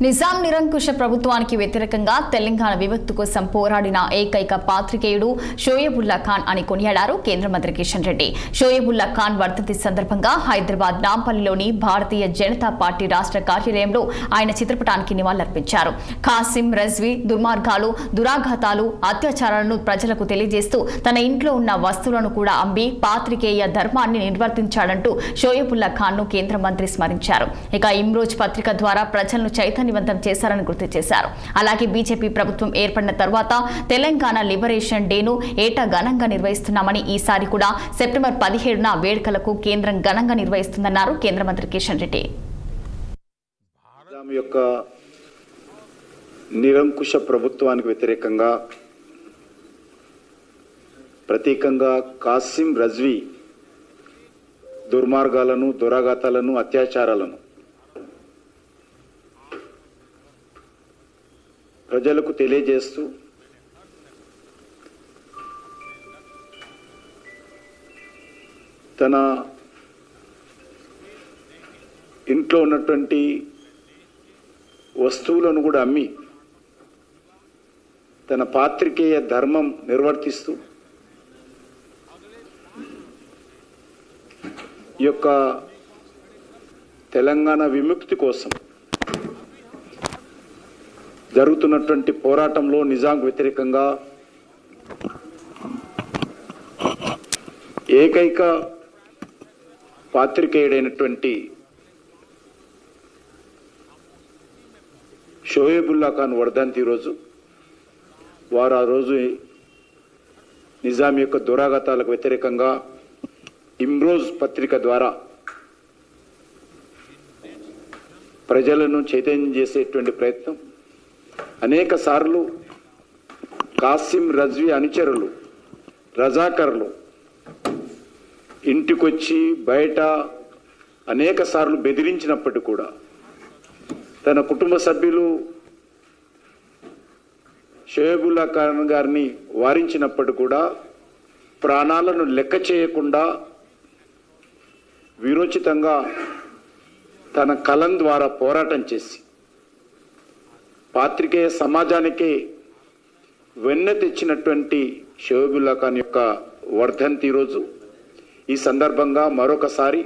నిజాం నిరంకుశ ప్రభుత్వానికి వ్యతిరేకంగా తెలంగాణ విముక్తి కోసం పోరాడిన ఏకైక పాత్రికేయుడు షోయబుల్లా ఖాన్ అని కొనియాడారు కేంద్ర మంత్రి కిషన్ రెడ్డి. షోయబుల్లా ఖాన్ వర్ధంతి సందర్భంగా హైదరాబాద్ నాంపల్లిలోని భారతీయ జనతా పార్టీ రాష్ట్ర కార్యాలయంలో ఆయన చిత్రపటానికి నివాళులర్పించారు. ఖాసిం రజ్వీ దుర్మార్గాలు, దురాఘాతాలు, అత్యాచారాలను ప్రజలకు తెలియజేస్తూ తన ఇంట్లో ఉన్న వస్తువులను కూడా అమ్మి పాత్రికేయ ధర్మాన్ని నిర్వర్తించాడంటూ షోయబుల్లా ఖాన్ ను కేంద్ర మంత్రి స్మరించారు. ఇక ఇమ్రోజ్ పత్రిక ద్వారా ప్రజలను చైతన్యవంతం చేశారని గుర్తు చేశారు. అలాగే బీజేపీ ప్రభుత్వం ఏర్పడిన తర్వాత తెలంగాణ లిబరేషన్ డేను ఏటా ఘనంగా నిర్వహిస్తున్నామని ఈసారి కూడా సెప్టెంబర్ 17న వేడుకలకు కేంద్రం ఘనంగా నిర్వహిస్తుందన్నారు కేంద్ర మంత్రి కిషన్ రెడ్డి. యొక్క నిరంకుశ ప్రభుత్వానికి వ్యతిరేకంగా ప్రతీకంగా ఖాసిం రజ్వీ దుర్మార్గాలను, దురాఘాతాలను, అత్యాచారాలను ప్రజలకు తెలియజేస్తూ తన ఇంట్లో ఉన్నటువంటి వస్తువులను కూడా అమ్మి తన పాత్రికేయ ధర్మం నిర్వర్తిస్తూ ఈ యొక్క తెలంగాణ విముక్తి కోసం జరుగుతున్నటువంటి పోరాటంలో నిజాంకు వ్యతిరేకంగా ఏకైక పాత్రికేయుడైనటువంటి షోయబుల్లా ఖాన్ వర్ధంతి రోజు వారు ఆ రోజు నిజాం యొక్క దురాఘాతాలకు వ్యతిరేకంగా ఇమ్రోజ్ పత్రిక ద్వారా ప్రజలను చైతన్యం చేసేటువంటి ప్రయత్నం అనేక సార్లు ఖాసిం రజ్వీ అనుచరులు, రజాకర్లు ఇంటికొచ్చి బయట అనేక సార్లు బెదిరించినప్పటికీ కూడా తన కుటుంబ సభ్యులు షోయబుల్లా ఖాన్ గారిని వారించినప్పటికీ కూడా ప్రాణాలను లెక్క చేయకుండా వీరోచితంగా తన కలం ద్వారా పోరాటం చేసి పాత్రికేయ సమాజానికి వెన్న తెచ్చినటువంటి షోయబుల్లా ఖాన్ యొక్క వర్ధంతి రోజు. ఈ సందర్భంగా మరొకసారి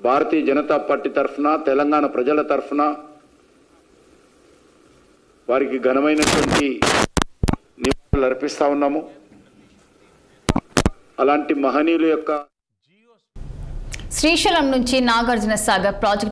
భారతీయ జనతా పార్టీ తరఫున, తెలంగాణ ప్రజల తరఫున వారికి ఘనమైనటువంటి నివాళులు అర్పిస్తా ఉన్నాము. అలాంటి మహనీయుల యొక్క శ్రీశైలం నుంచి నాగార్జున సాగర్ ప్రాజెక్టు